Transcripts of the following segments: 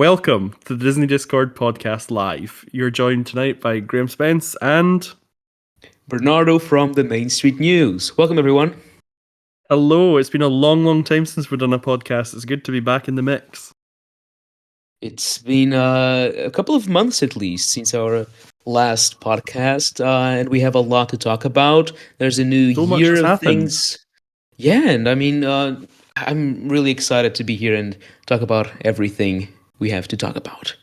Welcome to the Disney Discord podcast live. You're joined tonight by Graham Spence and Bernardo from the Main Street News. Welcome, everyone. hello. It's been a long time since we've done a podcast. It's good to be back in the mix. It's been a couple of months at least since our last podcast, and we have a lot to talk about. There's a new So much year has of happened. things. Yeah, and I'm really excited to be here and talk about everything we have to talk about.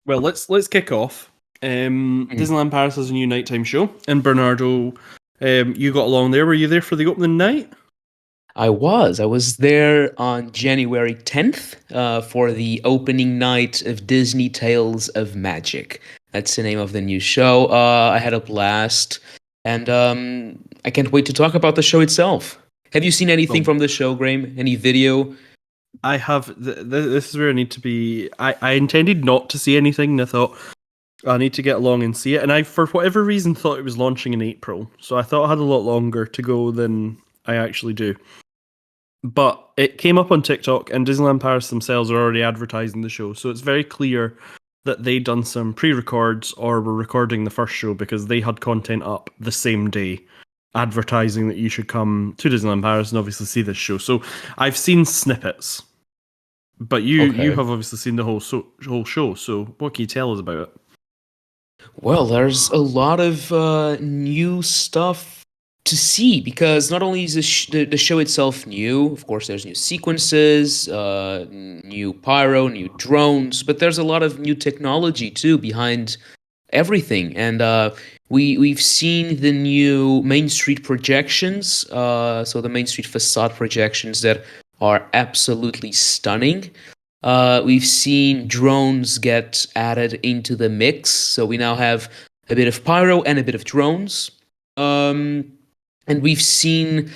Well, let's kick off. Disneyland Paris has a new nighttime show, and Bernardo, you got along there. Were you there for the opening night? I was there on January 10th for the opening night of Disney Tales of Magic. That's the name of the new show. I had a blast, and I can't wait to talk about the show itself. Have you seen anything from the show, Graham? Any video? I have. This is where I need to be. I intended not to see anything, and I thought I need to get along and see it. And I, for whatever reason, thought it was launching in April, so I thought I had a lot longer to go than I actually do. But it came up on TikTok, and Disneyland Paris themselves are already advertising the show, so it's very clear that they'd done some pre-records or were recording the first show because they had content up the same day advertising that you should come to Disneyland Paris and obviously see this show. So I've seen snippets, but you have obviously seen the whole show. So what can you tell us about it? Well, there's a lot of new stuff to see because not only is the show itself new, of course, there's new sequences, new pyro, new drones, but there's a lot of new technology too behind everything. And we've seen the new Main Street projections, so the Main Street facade projections that are absolutely stunning. We've seen drones get added into the mix, so we now have a bit of pyro and a bit of drones. And we've seen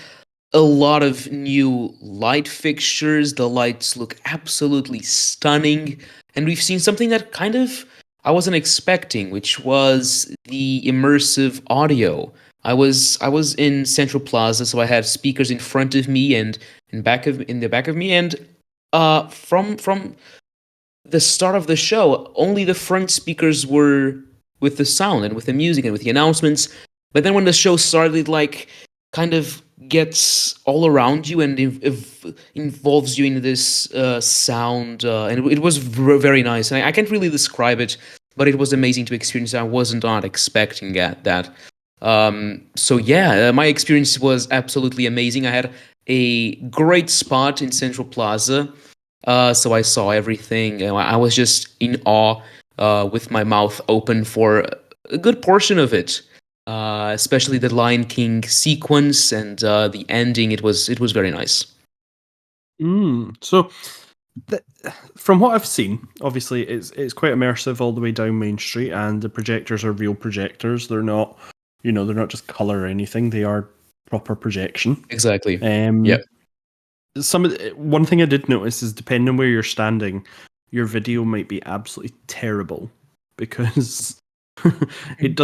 a lot of new light fixtures. The lights look absolutely stunning. And we've seen something that kind of I wasn't expecting, which was the immersive audio. I was in Central Plaza, so I had speakers in front of me and in the back of me, and from the start of the show, only the front speakers were with the sound and with the music and with the announcements. But then when the show started, it like kind of gets all around you and involves you in this sound, and it was very nice. And I can't really describe it, but it was amazing to experience. I wasn't not expecting that. So yeah, my experience was absolutely amazing. I had a great spot in Central Plaza, so I saw everything. I was just in awe, with my mouth open for a good portion of it. Especially the Lion King sequence and the ending. It was very nice. So, from what I've seen, obviously it's quite immersive all the way down Main Street, and the projectors are real projectors. They're not, they're not just color or anything. They are proper projection. Exactly. Yeah. One thing I did notice is depending on where you're standing, your video might be absolutely terrible because it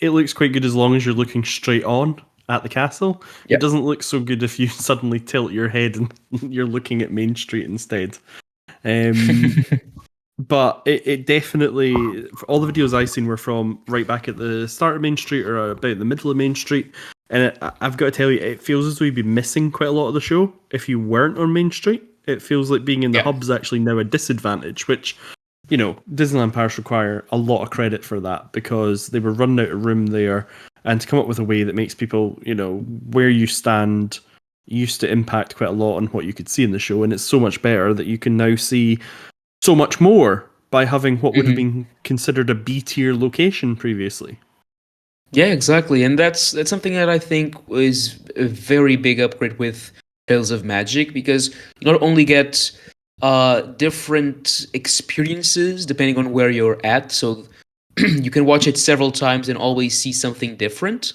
looks quite good as long as you're looking straight on at the castle. Yep. It doesn't look so good if you suddenly tilt your head and you're looking at Main Street instead. But it definitely, all the videos I've seen were from right back at the start of Main Street or about the middle of Main Street. And I've got to tell you, it feels as though you'd be missing quite a lot of the show if you weren't on Main Street. It feels like being in the hub is actually now a disadvantage, which, Disneyland Paris require a lot of credit for that because they were running out of room there, and to come up with a way that makes people, where you stand used to impact quite a lot on what you could see in the show, and it's so much better that you can now see so much more by having what would have been considered a B-tier location previously. Yeah, exactly, and that's something that I think is a very big upgrade with Tales of Magic because you not only get different experiences depending on where you're at, so you can watch it several times and always see something different.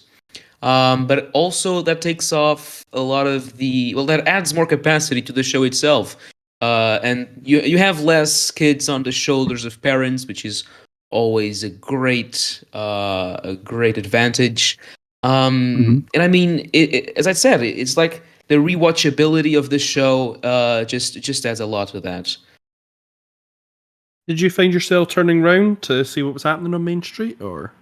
But also that takes off a lot of that adds more capacity to the show itself. And you have less kids on the shoulders of parents, which is always a great advantage. And I mean, as I said, it's like the rewatchability of the show just adds a lot to that. Did you find yourself turning round to see what was happening on Main Street, or?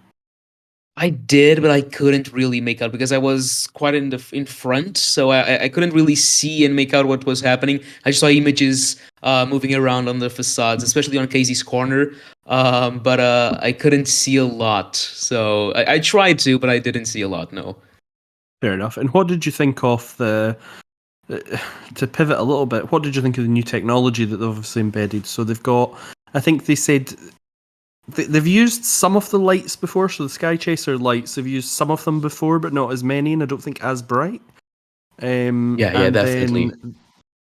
I did, but I couldn't really make out because I was quite in front, so I couldn't really see and make out what was happening. I just saw images moving around on the facades, especially on Casey's corner. But I couldn't see a lot, so I tried to, but I didn't see a lot. No. Fair enough. And what did you think of the? To pivot a little bit, what did you think of the new technology that they've obviously embedded? So they've got, I think they said they've used some of the lights before. So the Sky Chaser lights, they've used some of them before, but not as many, and I don't think as bright. Yeah, And definitely. then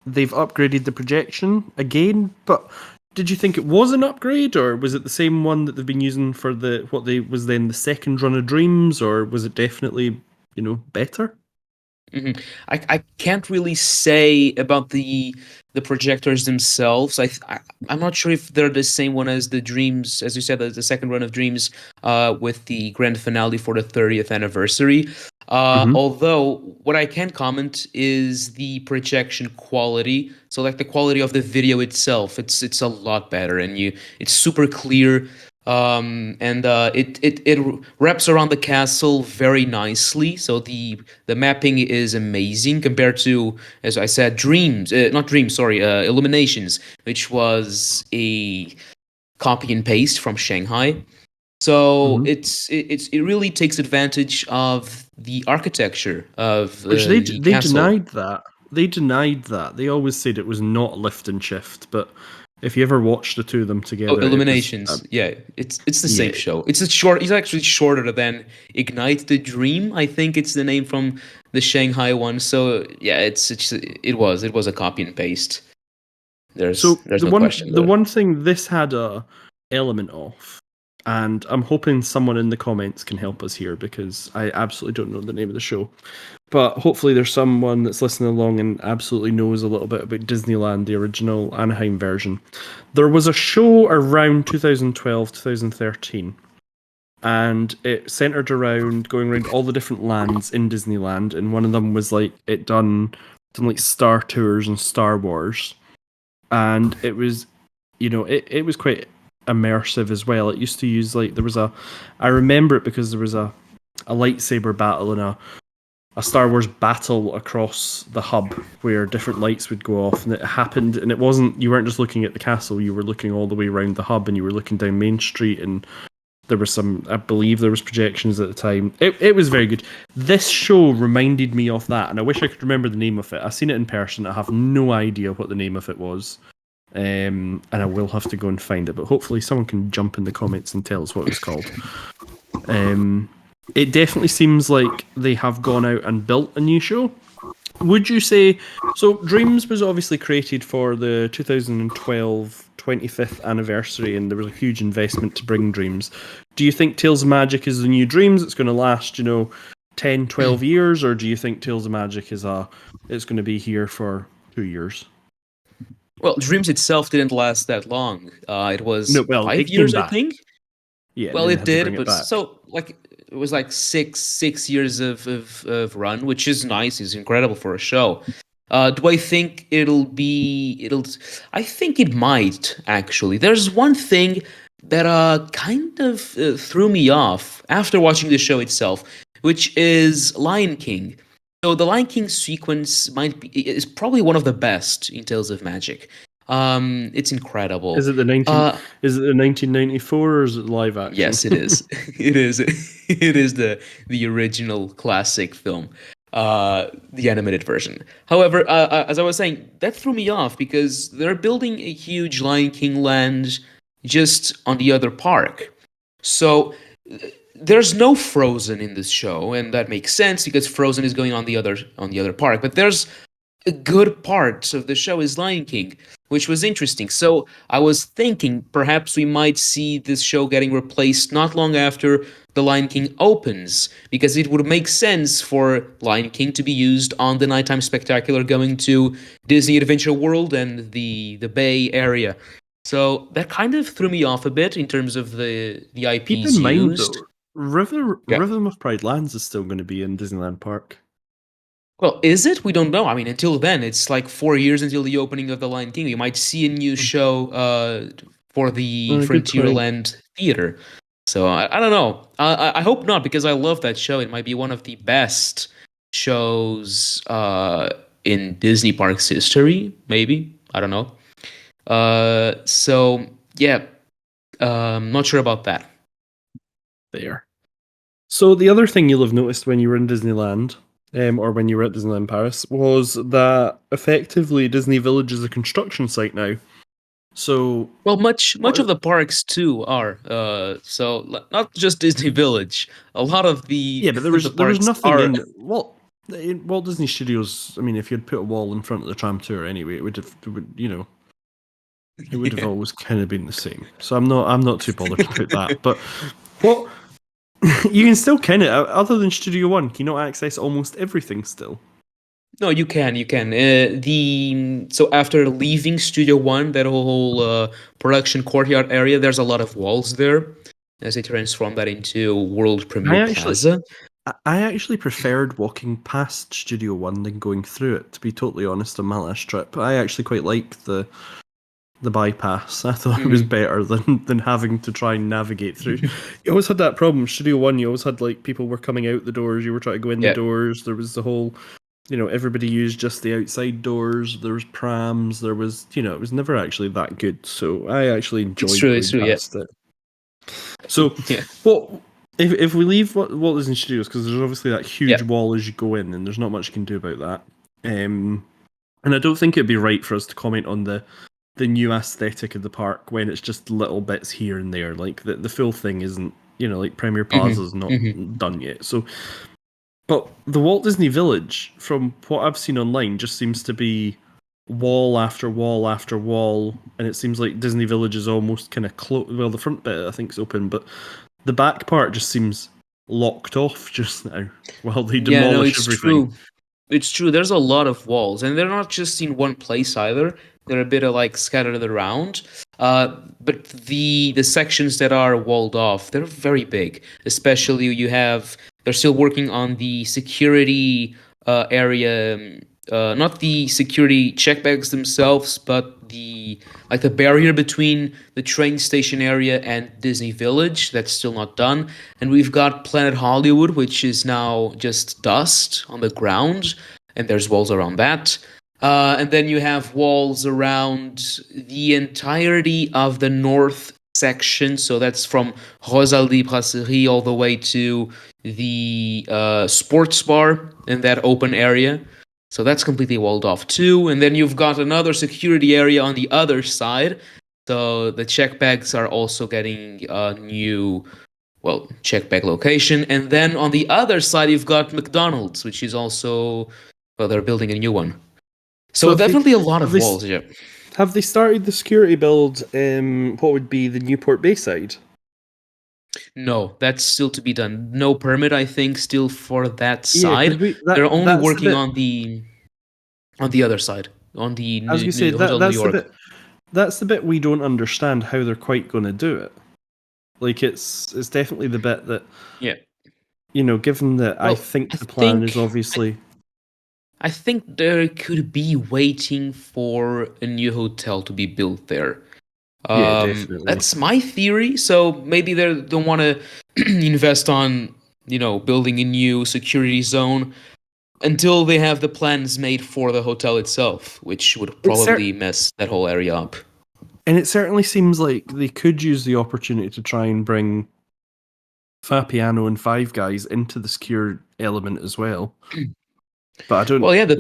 they've upgraded the projection again. But did you think it was an upgrade, or was it the same one that they've been using for what they was then the second run of Dreams, or was it definitely better? hmm I can't really say about the projectors themselves. I'm not sure if they're the same one as the Dreams, as you said, the second run of Dreams, with the grand finale for the 30th anniversary. Mm-hmm. Although what I can comment is the projection quality. So like the quality of the video itself, it's a lot better, and it's super clear. And it wraps around the castle very nicely. So the mapping is amazing compared to, as I said, Dreams, not Dreams, sorry, Illuminations, which was a copy and paste from Shanghai. So Mm-hmm. it really takes advantage of the architecture of Which the they castle. denied that. They denied that. They always said it was not lift and shift. But if you ever watch the two of them Oh, together, it was Illuminations. Yeah, it's the same yeah. show. It's a short. It's actually shorter than Ignite the Dream. I think it's the name from the Shanghai one. So yeah, it was a copy and paste. So There's no question the there. one thing this had a element of, and I'm hoping someone in the comments can help us here because I absolutely don't know the name of the show. But hopefully there's someone that's listening along and absolutely knows a little bit about Disneyland, the original Anaheim version. There was a show around 2012, 2013, and it centered around going around all the different lands in Disneyland, and one of them was like done like Star Tours and Star Wars, and it was, it was quite immersive as well. It used to use like I remember it because there was a lightsaber battle and a Star Wars battle across the hub where different lights would go off, and it happened, and you weren't just looking at the castle, you were looking all the way around the hub, and you were looking down Main Street, and there was I believe there was projections at the time. It was very good. This show reminded me of that, and I wish I could remember the name of it. I've seen it in person. I have no idea what the name of it was. And I will have to go and find it, but hopefully someone can jump in the comments and tell us what it was called. Um, it definitely seems like they have gone out and built a new show. Would you say so? Dreams was obviously created for the 2012 25th anniversary, and there was a huge investment to bring Dreams. Do you think Tales of Magic is the new Dreams? It's going to last, 10, 12 years, or do you think Tales of Magic it's going to be here for 2 years? Well, Dreams itself didn't last that long. It was No, well, 5 years, it came I back. think. Yeah, and Well, then they it had to bring did, it but back. so like it was like six years of run, which is nice. It's incredible for a show. Do I think it'll? I think it might actually. There's one thing that kind of threw me off after watching the show itself, which is Lion King. So the Lion King sequence is probably one of the best in Tales of Magic. It's incredible. Is it the 19? Uh, Is it the 1994 or is it live action? Yes, it is. It is. It is the original classic film, the animated version. However, as I was saying, that threw me off because they're building a huge Lion King land just on the other park. So there's no Frozen in this show, and that makes sense because Frozen is going on the other park. But there's a good part of the show is Lion King, which was interesting. So I was thinking perhaps we might see this show getting replaced not long after The Lion King opens, because it would make sense for Lion King to be used on the nighttime spectacular going to Disney Adventure World and the Bay Area. So that kind of threw me off a bit in terms of the Keep IPs in mind used. though, Yeah. Rhythm of Pride Lands is still going to be in Disneyland Park. Well, is it? We don't know. I mean, until then, it's like 4 years until the opening of The Lion King. We might see a new show for the Good point. Frontierland Theater. So I don't know. I hope not because I love that show. It might be one of the best shows in Disney Parks history. Maybe I don't know. So yeah, not sure about that. There. So the other thing you'll have noticed when you were in Disneyland, or when you were at Disneyland Paris, was that effectively Disney Village is a construction site now. So Well, much what? of the parks too are. Not just Disney Village. A lot of the Yeah, but there the was parks nothing are. in Walt Disney Studios. I mean, if you'd put a wall in front of the tram tour anyway, it would have Yeah. always kind of been the same. So I'm not too bothered about that. But what you can still kind of, other than Studio One, can you not access almost everything still? No, you can, you can. The so after leaving Studio One, that whole production courtyard area, there's a lot of walls there, as they transform that into World I Premiere actually, Plaza. I actually preferred walking past Studio One than going through it. To be totally honest, on my last trip, I actually quite liked the bypass. I thought it was Hmm. better than having to try and navigate through. You always had that problem. Studio One, you always had like people were coming out the doors. You were trying to go in the Yeah, doors. There was the whole, everybody used just the outside doors. There was prams. There was, it was never actually that good. So I actually it's enjoyed true, it's going true. Yeah, past it. So, yeah, what if we leave Walt Disney Studios, because there's obviously that yeah. huge wall as you go in, and there's not much you can do about that. And I don't think it'd be right for us to comment on the new aesthetic of the park when it's just little bits here and there. Like the full thing isn't, like Premier Hmm. Plaza's not Hmm. done yet. So, but the Walt Disney Village, from what I've seen online, just seems to be wall after wall after wall, and it seems like Disney Village is almost kind of closed. Well, the front bit I think is open, but the back part just seems locked off just now while they Yeah, no, demolish it's everything. true. It's true. There's a lot of walls, and they're not just in one place either. They're a bit of like scattered around. But the sections that are walled off, they're very big. Especially they're still working on the security area, not the security check bags themselves, but the barrier between the train station area and Disney Village. That's still not done. And we've got Planet Hollywood, which is now just dust on the ground, and there's walls around that. And then you have walls around the entirety of the north section. So that's from Rosalie Brasserie all the way to the sports bar in that open area. So that's completely walled off too. And then you've got another security area on the other side. So the check bags are also getting a new, well, check bag location. And then on the other side, you've got McDonald's, which is also, well, they're building a new one. So So definitely a lot have of they walls, yeah. have they started the security build? What would be the Newport Bayside? No, that's still to be done. No permit, I think, still for that Yeah, because side. we They're that only that's the working bit. on the other side, on the I was gonna say Hotel New that's the York. bit. That's the bit we don't understand how they're quite going to do it. Like it's definitely the bit that, Yeah. given that I Well, think I the plan is think I, obviously. I think they could be waiting for a new hotel to be built there. Yeah, definitely. That's my theory. So maybe they don't want to invest on, building a new security zone until they have the plans made for the hotel itself, which would It's probably mess that whole area up. and it certainly seems like they could use the opportunity to try and bring Fapiano and Five Guys into the secure element as well. But I don't, Well, yeah, the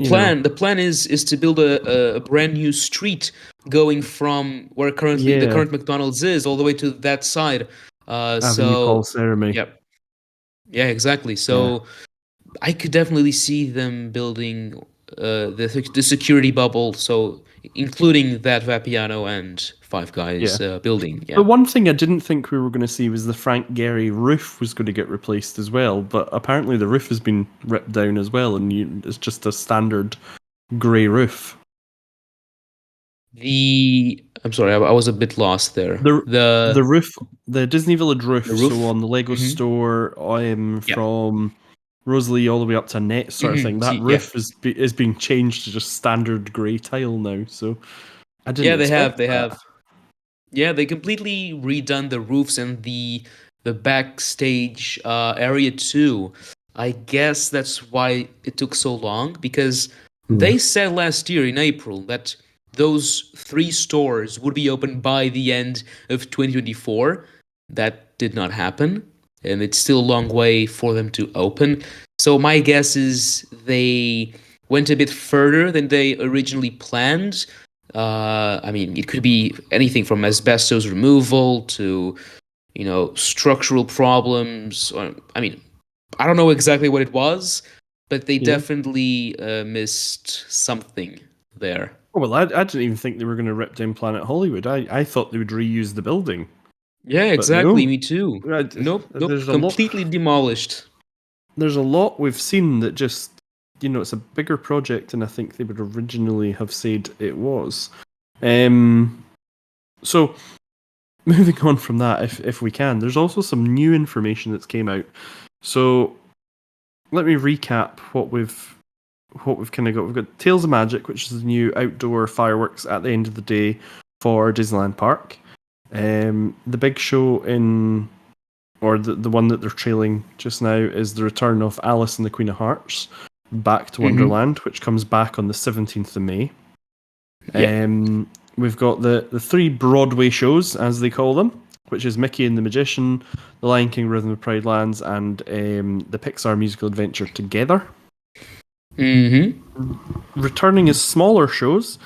plan is to build a brand new street going from where currently the yeah, current McDonald's is all the way to that side. Avenue Paul So Ceremy. yeah, yeah, exactly. Yeah, So I could definitely see them building the security bubble. So including that Vapiano and Five yeah. Guys building. The Yeah. one thing I didn't think we were going to see was the Frank Gehry roof was going to get replaced as well, but apparently the roof has been ripped down as well, and it's just a standard grey roof. I'm sorry, I was a bit lost there. The The the roof, the Disney Village the roof, so roof. on the Lego Hmm. store, Yeah. from Rosalie all the way up to Net sort of thing, that See, yeah. roof is being changed to just standard grey tile now. So I didn't Yeah, expect they that. have. Yeah, they completely redone the roofs and the backstage area too. I guess that's why it took so long because Hmm. they said last year in April that those three stores would be open by the end of 2024. That did not happen, and it's still a long way for them to open. So my guess is they went a bit further than they originally planned. I mean, it could be anything from asbestos removal to, structural problems. Or, I mean, I don't know exactly what it was, but they Yeah. definitely missed something there. Oh, well, I didn't even think they were going to rip down Planet Hollywood. I thought they would reuse the building, Yeah, but exactly. no. Me too. Nope, nope. There's a lot. Completely demolished. There's a lot we've seen that just, it's a bigger project than I think they would originally have said it was. So moving on from that, if we can, there's also some new information that's came out. So let me recap what we've kind of got. We've got Tales of Magic, which is the new outdoor fireworks at the end of the day for Disneyland Park. The big show or the one that they're trailing just now is the return of Alice and the Queen of Hearts back to Mm-hmm. Wonderland, which comes back on the 17th of May. Yep. We've got the three Broadway shows, as they call them, which is Mickey and the Magician, The Lion King, Rhythm of Pride Lands, and the Pixar musical adventure together. Mm-hmm. Returning as smaller shows,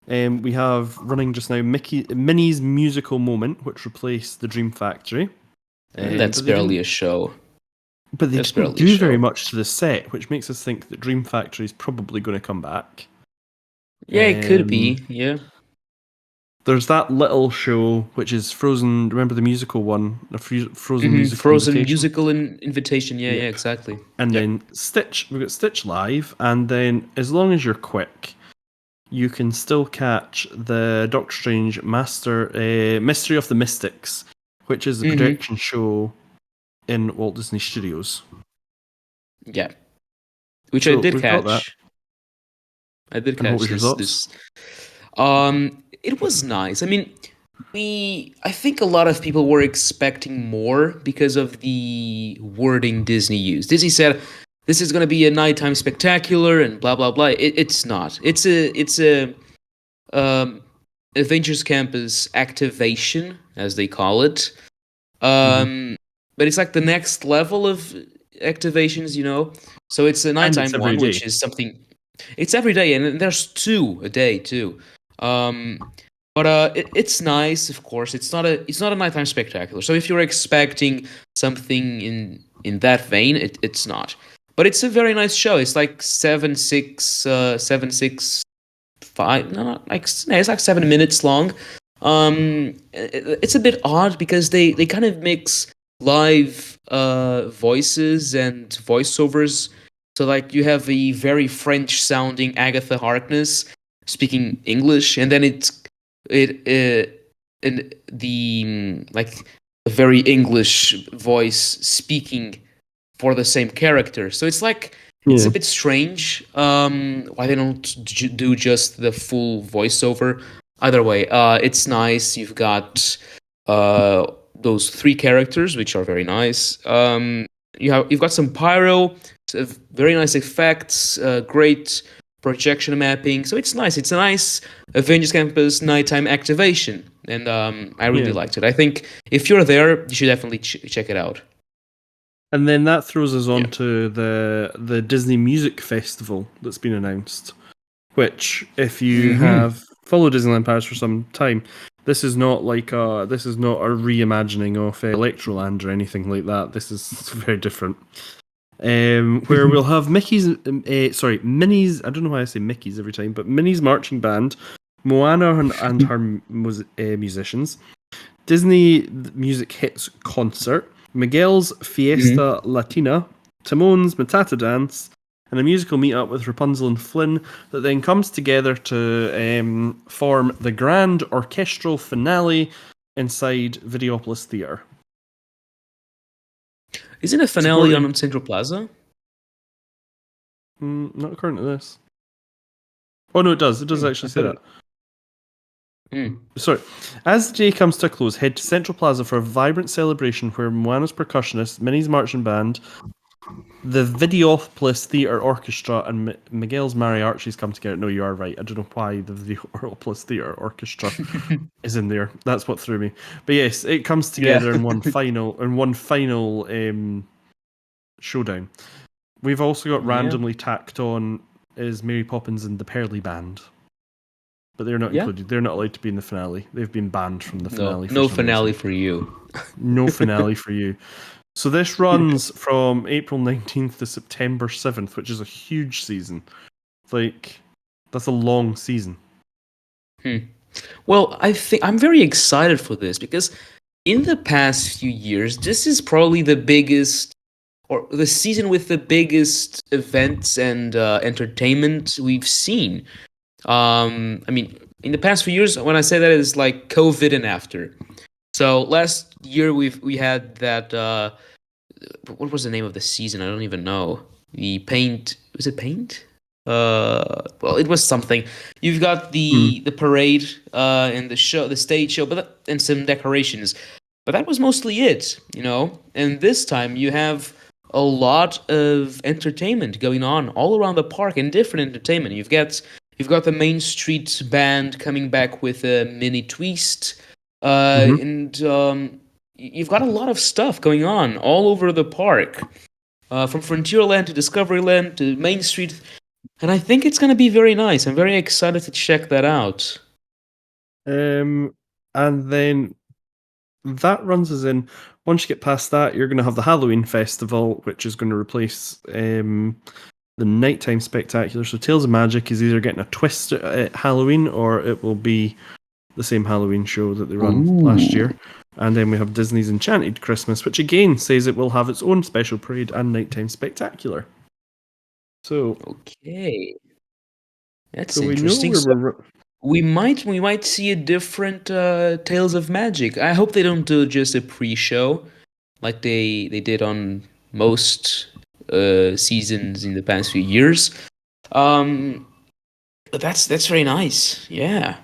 we have running just now Minnie's Musical Moment, which replaced the Dream Factory. That's But they barely didn't. a show. But they That's didn't barely a do very show. much to the set, which makes us think that Dream Factory is probably going to come back. Yeah, it could Um, be. Yeah. there's that little show which is Frozen. Remember the musical one, Frozen Mm-hmm. musical Frozen invitation. musical invitation. Yeah, yeah, Yep. exactly. And Yep. then Stitch. We've got Stitch Live, and then as long as you're quick, you can still catch the Doctor Strange Mystery of the Mystics, which is the Mm-hmm. projection show in Walt Disney Studios. Yeah. Which I So did we've got that. catch. I did And what catch was your this. thoughts? It was nice. I mean, I think a lot of people were expecting more because of the wording Disney used. Disney said this is going to be a nighttime spectacular and blah blah blah. It's not. It's a um, Avengers Campus activation, as they call it. Mm-hmm. But it's like the next level of activations, So it's a And it's nighttime every one, day. which is something. It's every day, and there's two a day too. Um, but it's nice, of course. It's not a nighttime spectacular. So if you're expecting something in that vein, it's not. But it's a very nice show. It's like 7, 6, 5. No, it's like 7 minutes long. It's a bit odd because they kind of mix live voices and voiceovers. So like you have a very French sounding Agatha Harkness speaking English, and then it and the like a very English voice speaking for the same character. So it's like it's Yeah. a bit strange why they don't do just the full voiceover. Either way, it's nice. You've got those three characters, which are very nice. You've got some pyro, very nice effects, great projection mapping. So it's nice. It's a nice Avengers Campus nighttime activation, and I really Yeah. liked it. I think if you're there, you should definitely check it out. And then that throws us on Yeah. to the Disney Music Festival that's been announced. Which, if you Mm-hmm. have followed Disneyland Paris for some time, this is not a reimagining of Electroland or anything like that. This is very different. Where we'll have Minnie's. I don't know why I say Mickey's every time, but Minnie's marching band, Moana and her musicians, Disney Music Hits concert, Miguel's Mm-hmm. Fiesta Latina, Timon's Matata Dance, and a musical meet-up with Rapunzel and Flynn that then comes together to form the grand orchestral finale inside Videopolis Theatre. Isn't a finale Supported, on Central Plaza? not according to this. Oh no, it does. It does actually I say thought that. it. Hmm. Sorry. As the day comes to a close, head to Central Plaza for a vibrant celebration where Moana's percussionist, Minnie's marching band, the Videopolis Theatre Orchestra, and Miguel's mariachis come together. No, you are right. I don't know why the Videopolis Theatre Orchestra is in there. That's what threw me. But yes, it comes Yeah. together in one final showdown. We've also got Yeah. randomly tacked on is Mary Poppins and the Pearly Band, but they're not Yeah. included. They're not allowed to be in the finale. They've been banned from the No, finale for no some finale reason. for you. No finale for you. So this runs from April 19th to September 7th, which is a huge season. Like, that's a long season. Hmm. Well, I think I'm very excited for this because in the past few years, this is probably the biggest or the season with the biggest events and entertainment we've seen. I mean, in the past few years, when I say that, it's like COVID and after. So last year we had that. What was the name of the season? I don't even know. The paint was it paint? Well, it was something. You've got Hmm. the parade and the show, the stage show, and some decorations, but that was mostly it, you know. And this time you have a lot of entertainment going on all around the park and different entertainment. You've got the Main Street band coming back with a mini twist, Mm-hmm. and you've got a lot of stuff going on all over the park, from Frontierland to Discoveryland to Main Street, and I think it's going to be very nice. I'm very excited to check that out. Um, and then that runs us in. Once you get past that, you're going to have the Halloween Festival, which is going to replace the nighttime spectacular. So Tales of Magic is either getting a twist at Halloween or it will be the same Halloween show that they run last Ooh, year. And then we have Disney's Enchanted Christmas, which again says it will have its own special parade and nighttime spectacular. So, okay, that's so we know interesting. where So we're. we might see a different Tales of Magic. I hope they don't do just a pre-show like they did on most seasons in the past few years. Um, but that's very nice. Yeah,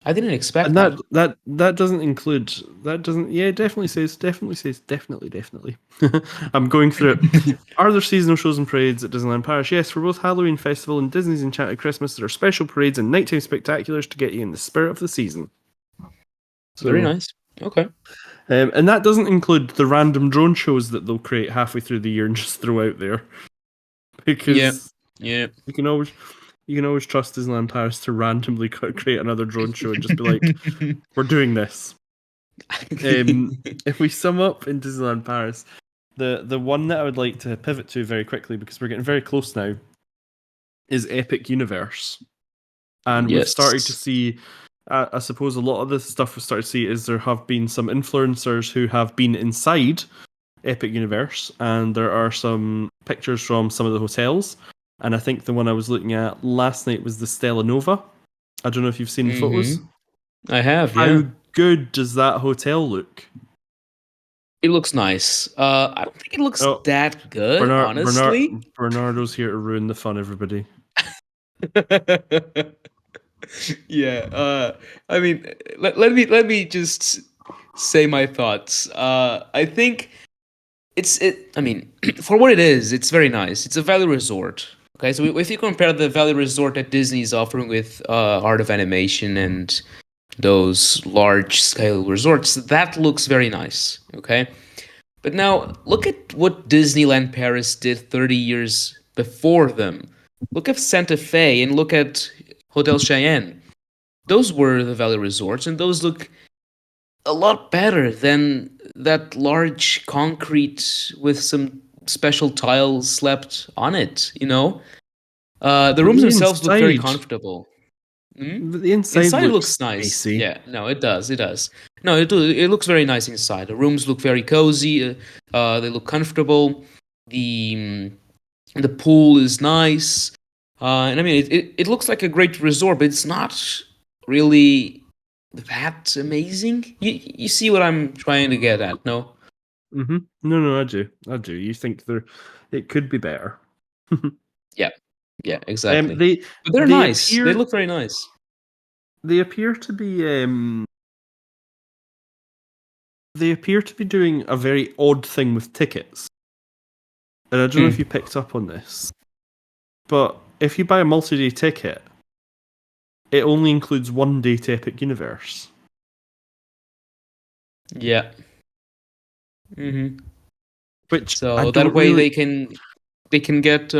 I didn't expect And that that. that that doesn't include that doesn't yeah, it definitely. I'm going through it. Are there seasonal shows and parades at Disneyland Paris? Yes, for both Halloween Festival and Disney's Enchanted Christmas, there are special parades and nighttime spectaculars to get you in the spirit of the season. Very So, nice. Okay. and that doesn't include the random drone shows that they'll create halfway through the year and just throw out there, Yeah. because Yeah. you can always you can always trust Disneyland Paris to randomly create another drone show and just be like, "We're doing this." Um, if we sum up in Disneyland Paris, the one that I would like to pivot to very quickly because we're getting very close now is Epic Universe, and we've started to Yes. see. I suppose a lot of the stuff we've started to see is there have been some influencers who have been inside Epic Universe, and there are some pictures from some of the hotels. And I think the one I was looking at last night was the Stella Nova. I don't know if you've seen the photos. Mm-hmm. I have, How yeah. good does that hotel look? It looks nice. I don't think it looks Oh, that good, honestly. Bernardo's here to ruin the fun, everybody. Yeah. I mean, let me just say my thoughts. I think I mean, for what it is, it's very nice. It's a valley resort. Okay, so if you compare the valley resort that Disney is offering with Art of Animation and those large scale resorts, that looks very nice. Okay, but now look at what Disneyland Paris did 30 years before them. Look at Santa Fe and look at Hotel Cheyenne. Those were the valley resorts, and those look a lot better than that large concrete with some special tiles slapped on it, you know? The But rooms the themselves look very inside, comfortable. Hmm? but the inside Inside it looks looks nice. spacey. Yeah, no, it does. It does. No, it looks very nice inside. The rooms look very cozy. They look comfortable. The pool is nice. And I mean, it looks like a great resort, but it's not really that amazing. You see what I'm trying to get at, no? Mm-hmm. No, I do. You think it could be better. Yeah, yeah, exactly. They But they're they nice. They appear look very nice. they appear to be doing a very odd thing with tickets. And I don't know if you picked up on this, but if you buy a multi-day ticket, it only includes 1 day to Epic Universe. Yeah. Mm-hmm. Which So I that don't way really. they can get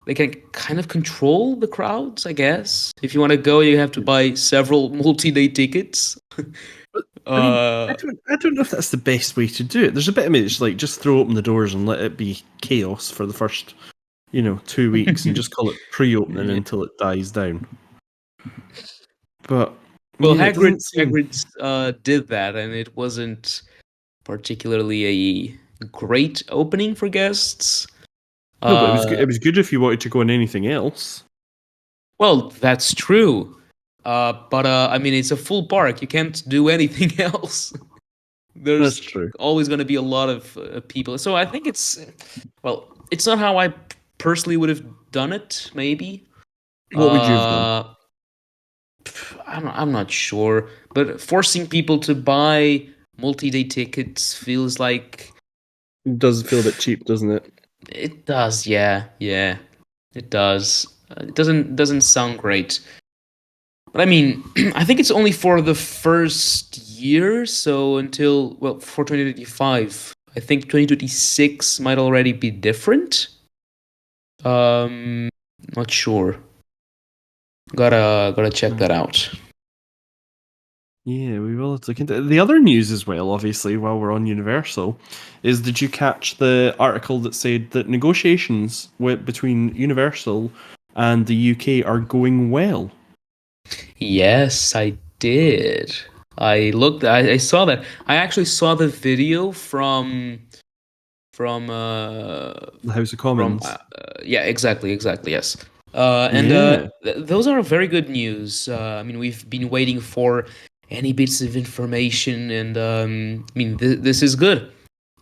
they can kind of control the crowds, I guess. If you want to go, you have to buy several multi-day tickets. I mean, I uh, don't, I don't know if that's the best way to do it. There's a bit of me that's like, just throw open the doors and let it be chaos for the first, 2 weeks, and just call it pre-opening yeah. until it dies down. But Well, yeah, it doesn't seem. Hagrid did that, and it wasn't particularly a great opening for guests. No, but it was good. Uh, It was good if you wanted to go on anything else. well, that's true. But I mean, it's a full park. You can't do anything else. That's There's true. always going to be a lot of people. So I think well, it's not how I personally would have done it. Maybe. What would you have done? Uh, I'm not sure, but forcing people to buy multi-day tickets feels like It does feel a bit cheap, doesn't it? it does. Yeah, yeah, it does. It doesn't sound great. But I mean, I think it's only for the first year, so until well, for 2025. I think 2026 might already be different. Um, not sure. Gotta check that out. Yeah, we will have to look into it. The other news as well, obviously, while we're on Universal, is did you catch the article that said that negotiations between Universal and the UK are going well? Yes, I did. I looked. I saw that. I actually saw the video from The House of from Commons. yeah, exactly, yes. And Yeah. those are very good news. I mean, we've been waiting for any bits of information, and I mean, this is good.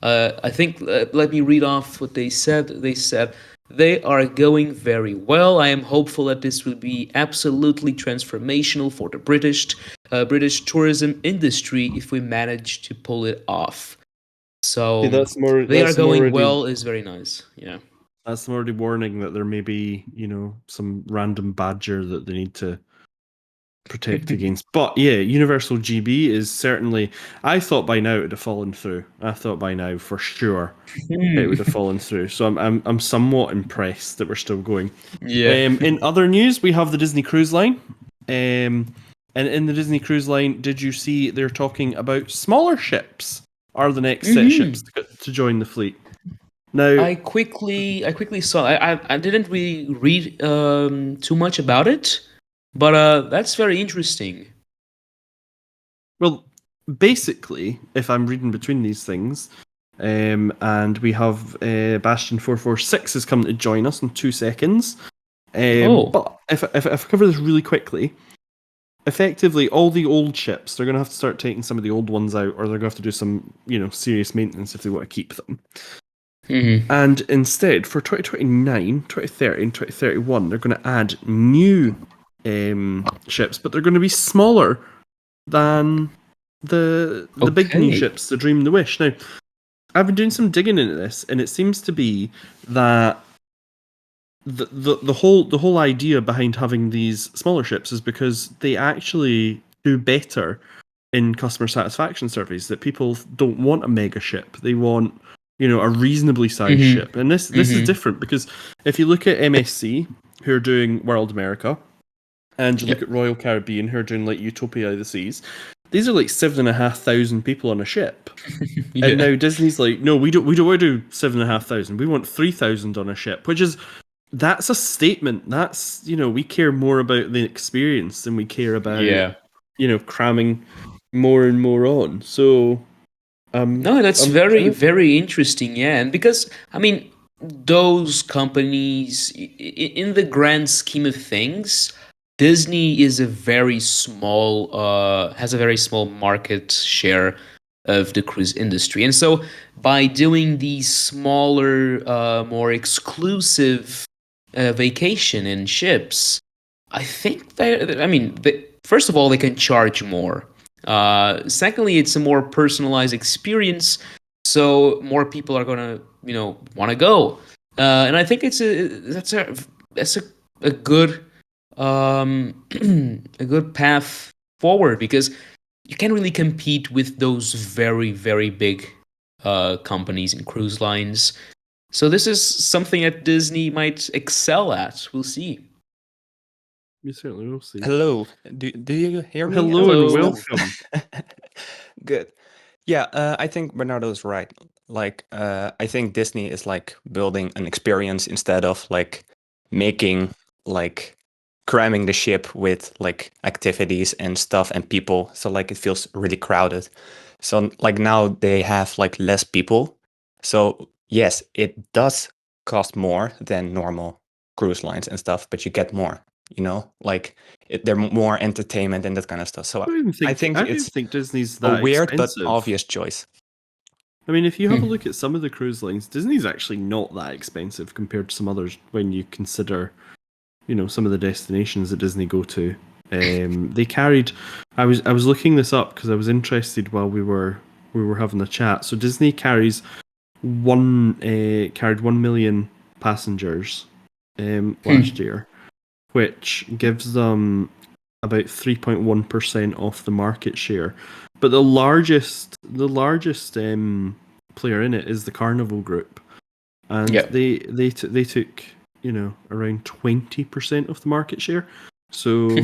I think, let me read off what they said. They said they are going very well. I am hopeful that this will be absolutely transformational for the British tourism industry if we manage to pull it off. See, So that's more. they are That's going already. well is very nice. Yeah. That's already warning that there may be, some random badger that they need to protect against. But yeah, Universal GB is certainly. I thought by now it would have fallen through. I thought by now for sure it would have fallen through. So I'm somewhat impressed that we're still going. Yeah. In other news, we have the Disney Cruise Line. And in the Disney Cruise Line, did you see they're talking about smaller ships are the next set of ships to join the fleet? Now, I quickly saw. I didn't really read too much about it, but that's very interesting. well, basically, if I'm reading between these things, and we have Bastion 446 is coming to join us in 2 seconds. Oh. But if I cover this really quickly, effectively all the old ships, they're going to have to start taking some of the old ones out, or they're going to have to do some, serious maintenance if they want to keep them. Mm-hmm. And instead, for 2029, 2030, and 2031, they're going to add new ships, but they're going to be smaller than the big new Okay. ships, the Dream and the Wish. Now, I've been doing some digging into this, and it seems to be that the whole idea behind having these smaller ships is because they actually do better in customer satisfaction surveys. That people don't want a mega ship; they want, a reasonably sized Mm-hmm. ship. And this is Mm-hmm. different because if you look at MSC, who are doing World America, and you look Yep. at Royal Caribbean, who are doing like Utopia of the Seas, these are like 7,500 people on a ship. And Yeah. now Disney's like, no, we don't want to do 7,500. We want 3,000 on a ship, which is that's a statement. That's, we care more about the experience than we care about, Yeah. cramming more and more on. So No, that's I'm very, kind of. very interesting. Yeah, and because I mean, those companies, in the grand scheme of things, Disney is a very small, has a very small market share of the cruise industry, and so by doing these smaller, more exclusive vacation in ships, I think that I mean, first of all, they can charge more. Secondly, it's a more personalized experience, so more people are gonna, want to go. And I think that's a good a good path forward, because you can't really compete with those very, very big companies and cruise lines. So this is something that Disney might excel at. We'll see. You certainly will see. Hello, do you hear me? Hello and Hello. welcome. Good. Yeah, I think Bernardo's right. Like, I think Disney is like building an experience instead of like making like cramming the ship with like activities and stuff and people. So like it feels really crowded. So like now they have like less people. So yes, it does cost more than normal cruise lines and stuff, but you get more. Like they're more entertainment and that kind of stuff. So I think I don't it's think Disney's a that weird but expensive. obvious choice. I mean, if you have a look at some of the cruise lines, Disney's actually not that expensive compared to some others when you consider, some of the destinations that Disney go to. They carried. I was looking this up because I was interested while we were having a chat. So Disney carries carried 1 million passengers last year, which gives them about 3.1% off the market share. But the largest player in it is the Carnival Group, and Yeah. they took around 20% of the market share. So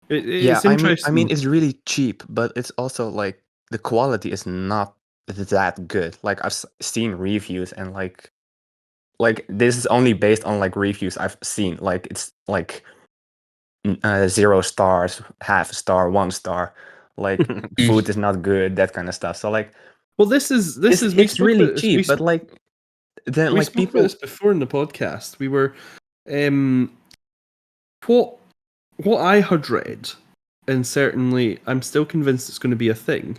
it's interesting. I mean, it's really cheap, but it's also like the quality is not that good. Like I've seen reviews and like this is only based on like reviews I've seen. Like it's like 0 stars, half a star, 1 star. Like food is not good, that kind of stuff. So like, well, this is we it's spoke really about this. cheap, but like then We like spoke people. about this before in the podcast. We were, what I had read, and certainly I'm still convinced it's going to be a thing,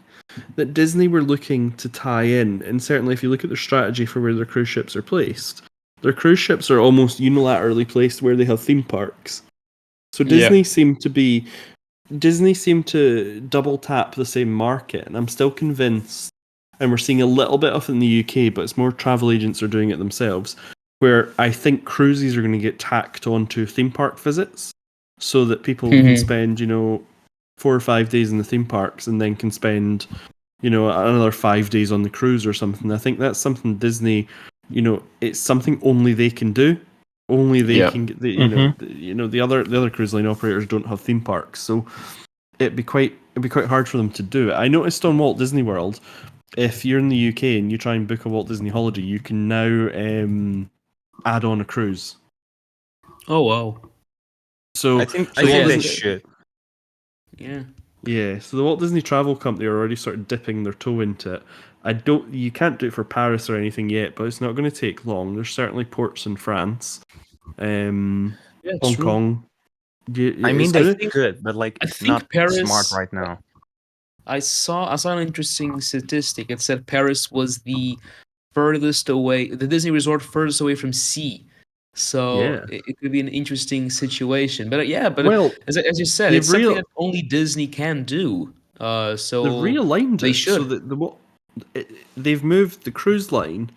that Disney were looking to tie in, and certainly if you look at their strategy for where their cruise ships are placed, their cruise ships are almost unilaterally placed where they have theme parks. So Disney seemed to double tap the same market, and I'm still convinced, and we're seeing a little bit of it in the UK, but it's more travel agents are doing it themselves, where I think cruises are going to get tacked onto theme park visits, so that people can spend, 4 or 5 days in the theme parks and then can spend, another 5 days on the cruise or something. I think that's something Disney, it's something only they can do. Only they can get the other cruise line operators don't have theme parks, so it'd be quite hard for them to do it. I noticed on Walt Disney World, if you're in the UK and you try and book a Walt Disney holiday, you can now add on a cruise. Oh wow. So I think Walt they Disney, should. Yeah. so the Walt Disney Travel Company are already sort of dipping their toe into it. You can't do it for Paris or anything yet, but it's not going to take long. There's certainly ports in France, Hong Kong. I mean, they they could, but like I it's think not Paris. smart right now. I saw an interesting statistic. It said Paris was the furthest away, the Disney resort furthest away from sea. So it could be an interesting situation. But as you said, it's something that only Disney can do. So they've realigned they it should. so that they've moved the cruise line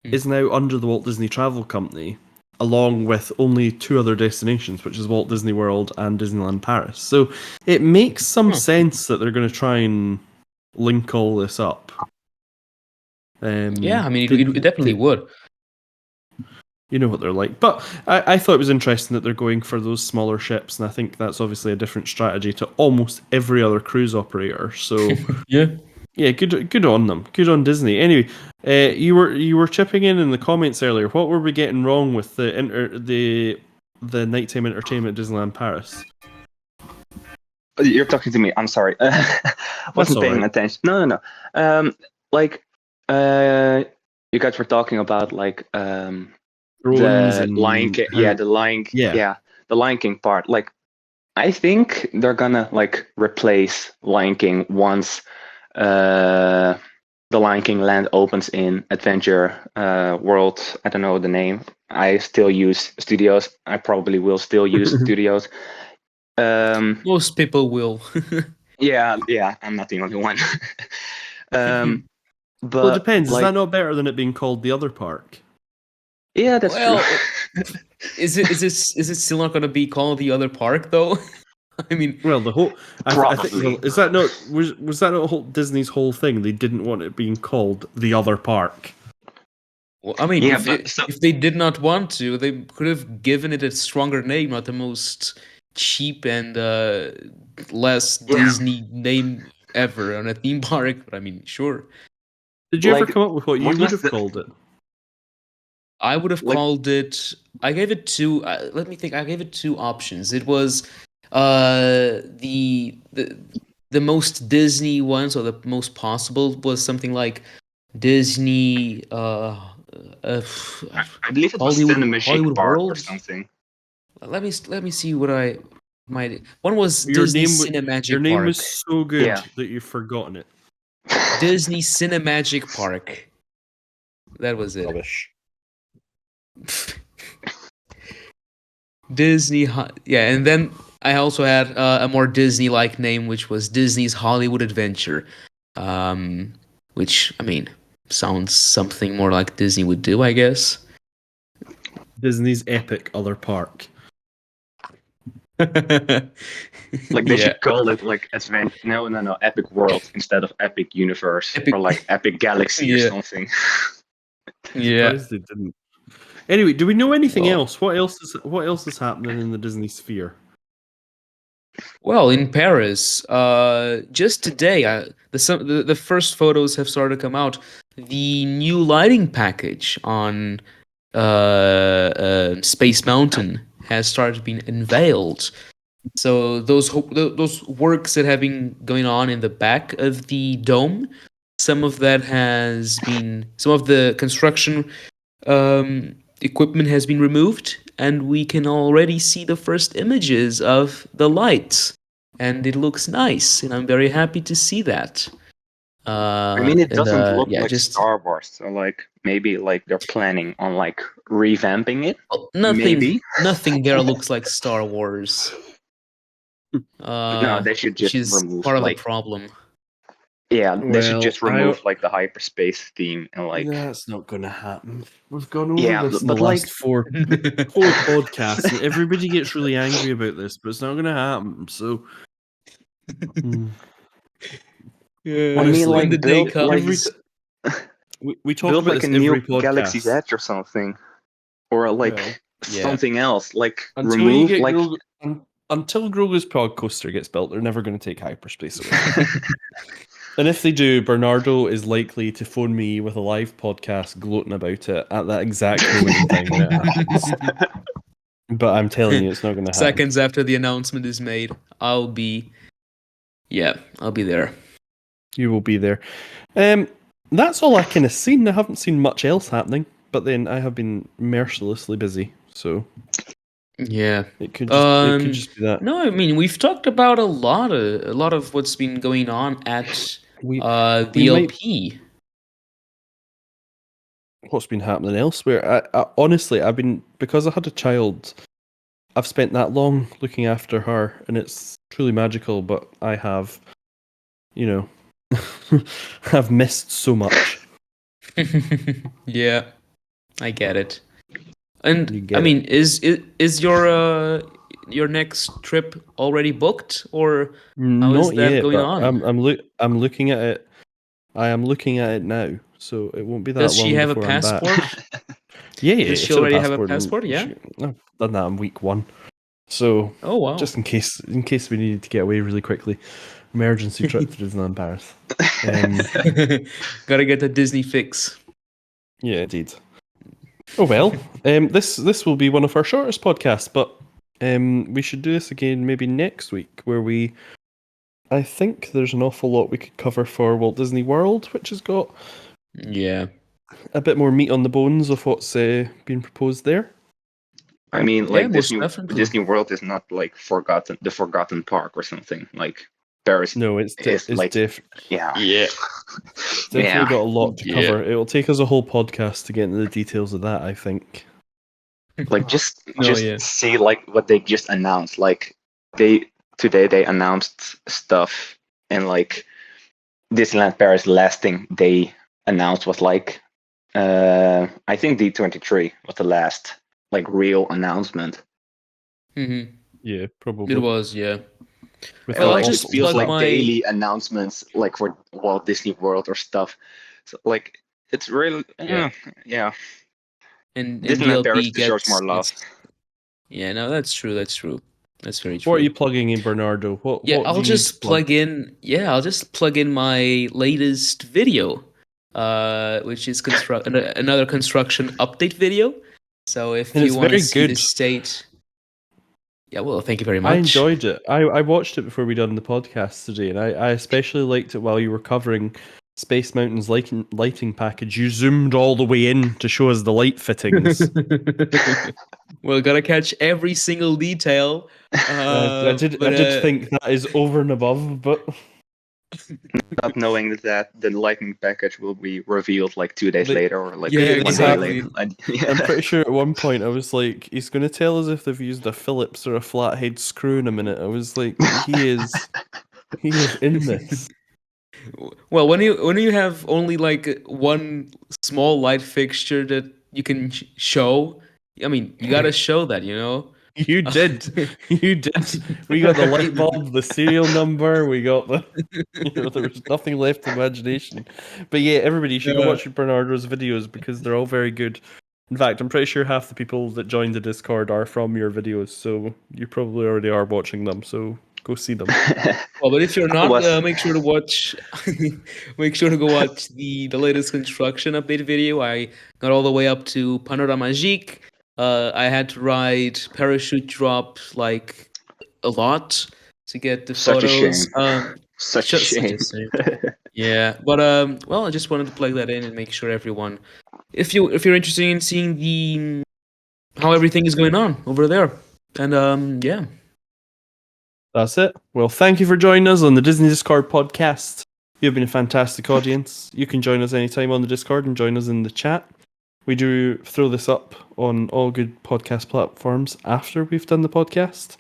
is now under the Walt Disney Travel Company, along with only 2 other destinations, which is Walt Disney World and Disneyland Paris. So it makes some sense that they're going to try and link all this up. Yeah, I mean, it definitely would. You know what they're like. But I thought it was interesting that they're going for those smaller ships, and I think that's obviously a different strategy to almost every other cruise operator. So yeah, good on them. Good on Disney. Anyway, you were chipping in the comments earlier. What were we getting wrong with the nighttime entertainment at Disneyland Paris? You're talking to me. I'm sorry. Wasn't paying attention. No. You guys were talking about like the Lion King. Yeah, the Lion. Yeah, the Lion King part. Like, I think they're gonna like replace Lion King once the Lion King land opens in Adventure World. I don't know the name. I still use Studios. I probably will still use Studios. Most people will. Yeah, I'm not the only one. Well, it But depends. Is like, that not better than it being called the other park? yeah, that's true. Well, is it still not going to be called the other park though? I mean, Well, the whole I think Probably. is that not was that not Disney's whole thing? They didn't want it being called the other park. Yeah, but if they did not want to, they could have given it a stronger name, not the most cheap and less Yeah. Disney name ever on a theme park. But I mean, sure, Did you ever Like, come up with what you what would was have the- called it? I would have Like- called it. I gave it two. Let me think. I gave it two options. It was the most Disney one, so the most possible was something like Disney. I believe it was Hollywood Cinemagic Park or World. something. Let me see what I might. One was Your Disney name, Cinemagic your name Park. was so good Yeah. that you've forgotten it. Disney Cinemagic Park. That was it. Rubbish. Yeah, and then I also had a more Disney-like name, which was Disney's Hollywood Adventure, which I mean sounds something more like Disney would do, I guess. Disney's epic other park. Like they should call it like Epic World instead of Epic Universe Epic- or like Epic Galaxy or Yeah. something. Yeah. Surprised they didn't. Anyway, do we know anything Well- else? What else is happening in the Disney sphere? Well, in Paris, just today, the first photos have started to come out. The new lighting package on Space Mountain has started being unveiled. So those works that have been going on in the back of the dome, some of the construction equipment has been removed, and we can already see the first images of the lights, and it looks nice, and I'm very happy to see that. I mean, it doesn't look like just Star Wars, so like maybe like they're planning on like revamping it. nothing. Maybe. Nothing there looks like Star Wars. No, they should which just is remove part of like the problem. yeah, they should Well, just remove like the hyperspace theme and like That's not going to happen. We've gone over Yeah, this in the but, like- last four podcasts, and everybody gets really angry about this, but it's not going to happen. So, Yeah, I mean, like, when the day build, comes. we talk build about like this a every new podcast. Galaxy's Edge or something, or like Well, yeah. something else. Like Until you remove get like until Grogu's pod coaster gets built, they're never going to take hyperspace away. And if they do, Bernardo is likely to phone me with a live podcast gloating about it at that exact moment in time when it happens. But I'm telling you, it's not going to happen. Seconds after the announcement is made, I'll be there. You will be there. That's all I kind of seen. I haven't seen much else happening, but then I have been mercilessly busy, so Yeah. it could just be that. No, I mean we've talked about a lot of what's been going on at We VLP. what's been happening elsewhere. I honestly, because I had a child, I've spent that long looking after her, and it's truly magical. But I have, I've missed so much. Yeah, I get it. And You get I it. mean, is your next trip already booked, or how is Not that yet, going but on? I'm looking at it. I am looking at it now, so it won't be that Does long she have a before I'm back. passport? Yeah. Does she she'll already have a and passport? Yeah? I've done that in week 1. So Oh wow! just in case we needed to get away really quickly, emergency trip to Disneyland Paris. Gotta get the Disney fix. Yeah, indeed. Oh well, this will be one of our shortest podcasts, but we should do this again maybe next week, where I think there's an awful lot we could cover for Walt Disney World, which has got Yeah. a bit more meat on the bones of what's being proposed there. I mean, Yeah, like most definitely. Disney World is not like the forgotten park or something. Like Paris No, it's like different. yeah. Definitely Yeah. got a lot to Yeah. cover. It'll take us a whole podcast to get into the details of that, I think. Like just No, yeah. see like what they just announced. Like they announced stuff, and like Disneyland Paris last thing they announced was like I think D23 was the last like real announcement. Mm-hmm. Yeah, probably. It was, yeah. With And Well, all- I'll like it just feels plug like my- daily announcements like for Walt Disney World or stuff. So like it's really yeah. and Disneyland Paris DLP deserves more love. Yeah, no, that's true. That's true. That's very true. What are you plugging in, Bernardo? What Yeah, what I'll do you need to just plug in. Yeah, I'll just plug in my latest video, which is another construction update video. So if And you it's want to very see the good. state, yeah, well, thank you very I much. enjoyed it. I watched it before we done the podcast today, and I especially liked it while you were covering Space Mountain's lighting package. You zoomed all the way in to show us the light fittings. Well, gotta catch every single detail. I did think that is over and above, but Not knowing that the lightning package will be revealed like 2 days They- later or like Yeah, 1 day exactly. later. I'm pretty sure at one point I was like, he's going to tell us if they've used a Phillips or a flathead screw in a minute. I was like, he is in this. Well, when you have only like one small light fixture that you can show, I mean, you gotta show that, you know. You did. You did. We got the light bulb, the serial number. We got the. There was nothing left to imagination. But yeah, everybody should go Yeah. watch Bernardo's videos because they're all very good. In fact, I'm pretty sure half the people that joined the Discord are from your videos, so you probably already are watching them. So go see them. Well, but if you're not, was- make sure to watch. Make sure to go watch the latest construction update video. I got all the way up to Panorama Magique. I had to ride parachute drop like a lot to get the Such a photos. shame. Such a Just such shame. a shame. Yeah, but well, I just wanted to plug that in and make sure everyone, if you're interested in seeing the how everything is going on over there, and yeah. That's it. Well, thank you for joining us on the Disney Discord podcast. You've been a fantastic audience. You can join us anytime on the Discord and join us in the chat. We do throw this up on all good podcast platforms after we've done the podcast,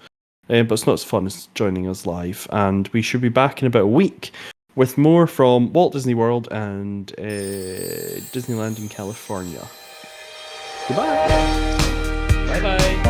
but it's not as fun as joining us live. And we should be back in about a week with more from Walt Disney World and Disneyland in California. Goodbye. Bye bye.